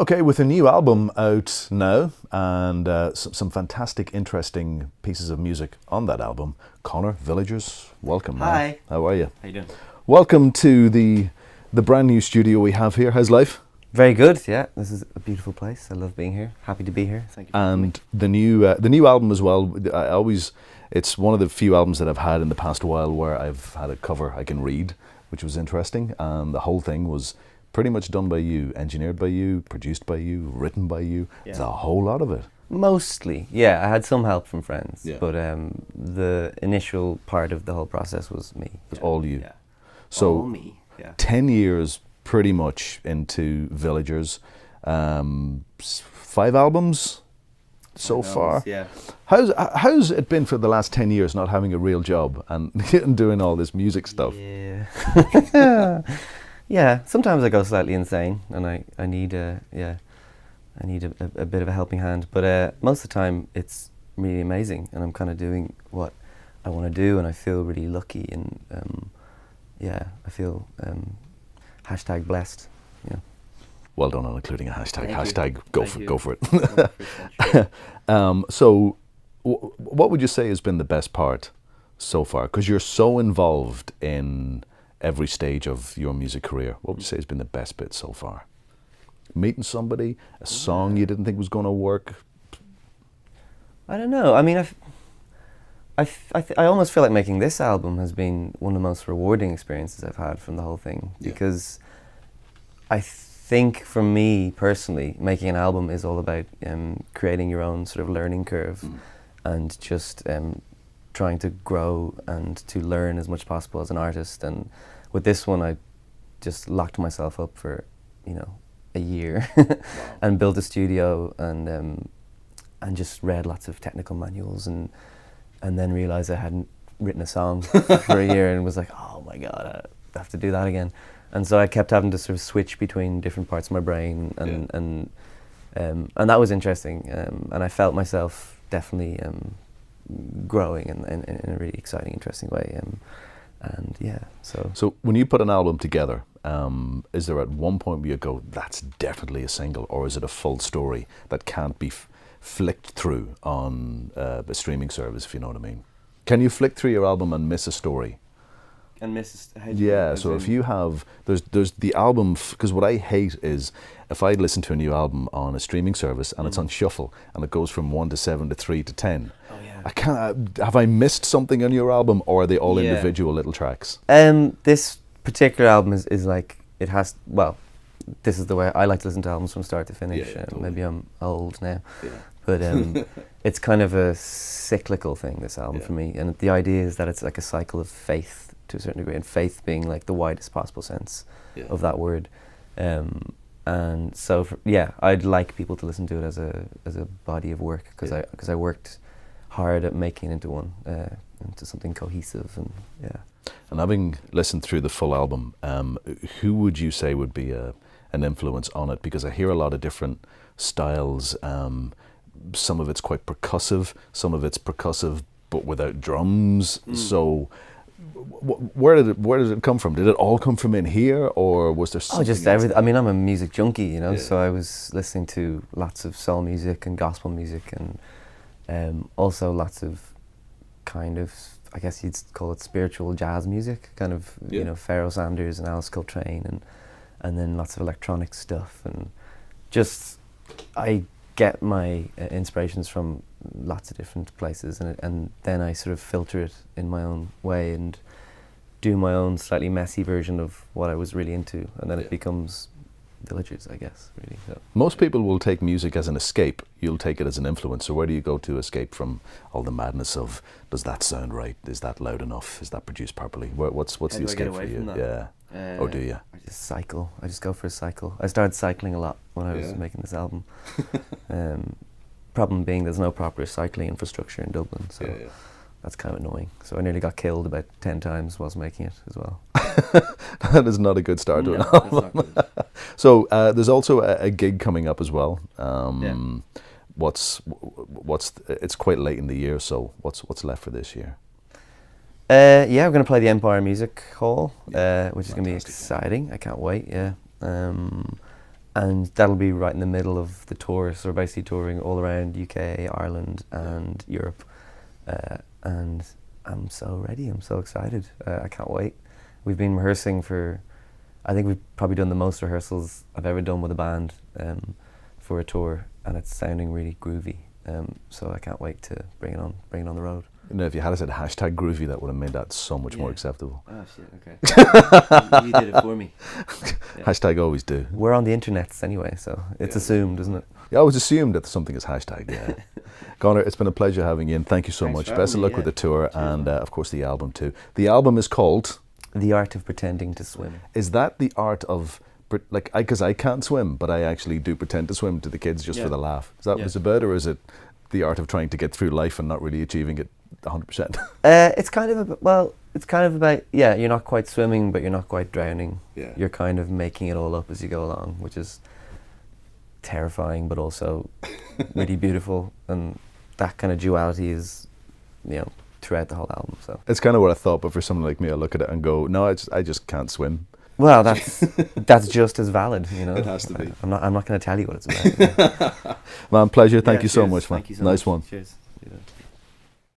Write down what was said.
Okay, with a new album out now and some fantastic, interesting pieces of music on that album, Connor Villagers, welcome, man. Hi. How are you? How you doing? Welcome to the brand new studio we have here. How's life? Very good. Yeah, this is a beautiful place. I love being here. Happy to be here. Thank you. And the new album as well. It's one of the few albums that I've had in the past while where I've had a cover I can read, which was interesting. And the whole thing was pretty much done by you, engineered by you, produced by you, written by you. Yeah. It's a whole lot of it. Mostly, yeah. I had some help from friends, Yeah. but the initial part of the whole process was me. It's all you. Yeah. So all me. Yeah. 10 years pretty much into Villagers, 5 albums so far. Yeah. How's it been for the last 10 years not having a real job and doing all this music stuff? Yeah. Yeah. Sometimes I go slightly insane, and I need a bit of a helping hand. But most of the time, it's really amazing, and I'm kind of doing what I want to do, and I feel really lucky, and I feel #blessed. Yeah. Well done on including a hashtag. Thank you. Hashtag go Thank for you. go for it. Sure. So, what would you say has been the best part so far? Because you're so involved in every stage of your music career. What would you say has been the best bit so far? Meeting somebody, a song you didn't think was going to work. I don't know. I mean, I almost feel like making this album has been one of the most rewarding experiences I've had from the whole thing, Yeah. because I think for me personally, making an album is all about creating your own sort of learning curve and just trying to grow and to learn as much as possible as an artist. And with this one, I just locked myself up for, a year and built a studio and just read lots of technical manuals and then realized I hadn't written a song for a year and was like, oh my God, I have to do that again. And so I kept having to sort of switch between different parts of my brain and that was interesting. And I felt myself definitely growing in a really exciting, interesting way. And yeah, so. So when you put an album together, is there at one point where you go, that's definitely a single, or is it a full story that can't be flicked through on a streaming service, if you know what I mean? Can you flick through your album and miss a story? And Mrs. Yeah, so if you have, there's the album, because what I hate is if I listen to a new album on a streaming service and it's on shuffle and it goes from 1 to 7 to 3 to 10. Oh yeah. I can't, have I missed something on your album, or are they all Yeah. individual little tracks? This particular album is like, it has, well, this is the way I like to listen to albums from start to finish. Yeah, totally. Maybe I'm old now. Yeah. But it's kind of a cyclical thing, this album, Yeah. for me. And the idea is that it's like a cycle of faith to a certain degree, and faith being like the widest possible sense Yeah. of that word. And so, I'd like people to listen to it as a body of work, because Yeah. I worked hard at making it into something cohesive, and yeah. And having listened through the full album, who would you say would be an influence on it? Because I hear a lot of different styles. Some of it's quite percussive, some of it's percussive but without drums. So where did it come from? Did it all come from in here, or was there something Just else? everything. I mean, I'm a music junkie, Yeah. so I was listening to lots of soul music and gospel music, and also lots of kind of, I guess you'd call it spiritual jazz music, kind of, Yeah. Pharoah Sanders and Alice Coltrane, and then lots of electronic stuff, and just, I get my inspirations from lots of different places, and then I sort of filter it in my own way and do my own slightly messy version of what I was really into, and then Yeah. it becomes Villagers, I guess, really. So. Most people will take music as an escape. You'll take it as an influence. So where do you go to escape from all the madness of, does that sound right? Is that loud enough? Is that produced properly? What's How the do I get escape away for you? from that? Yeah. Or do you? I just cycle. I just go for a cycle. I started cycling a lot when I was Yeah. making this album. Problem being, there's no proper cycling infrastructure in Dublin, so that's kind of annoying. So I nearly got killed about 10 times whilst making it as well. That is not a good start to an No, album. that's not good. So there's also a gig coming up as well. It's quite late in the year, so what's left for this year? Yeah, we're going to play the Empire Music Hall, which is going to be Fantastic. exciting. I can't wait, yeah. and that'll be right in the middle of the tour. So we're basically touring all around UK, Ireland, and Europe. And I'm so ready. I'm so excited. I can't wait. We've been rehearsing I think we've probably done the most rehearsals I've ever done with a band for a tour, and it's sounding really groovy. So I can't wait to bring it on the road. You know, if you had said hashtag groovy, that would have made that so much more acceptable. Oh shit! Okay, you did it for me. Yeah. Hashtag always do. We're on the internets anyway, so it's assumed, isn't it? Yeah, I always assumed that something is hashtag. Yeah. Connor, it's been a pleasure having you in. Thank you so Thanks much. for Best of having luck me, with the yeah. tour Cheers, and, man. of course, the album too. The album is called. The Art of Pretending to Swim. Is that the art of like? Because I can't swim, but I actually do pretend to swim to the kids just for the laugh. Is that what it's about, or is it the art of trying to get through life and not really achieving it 100%? It's kind of about you're not quite swimming, but you're not quite drowning. Yeah. You're kind of making it all up as you go along, which is terrifying, but also really beautiful. And that kind of duality is, throughout the whole album. So It's kind of what I thought, but for someone like me, I look at it and go, no, I just can't swim. well, that's just as valid. It has to be. I'm not going to tell you what it's about. Man, pleasure. Thank you so much, man. Thank you so Nice much. one. Cheers.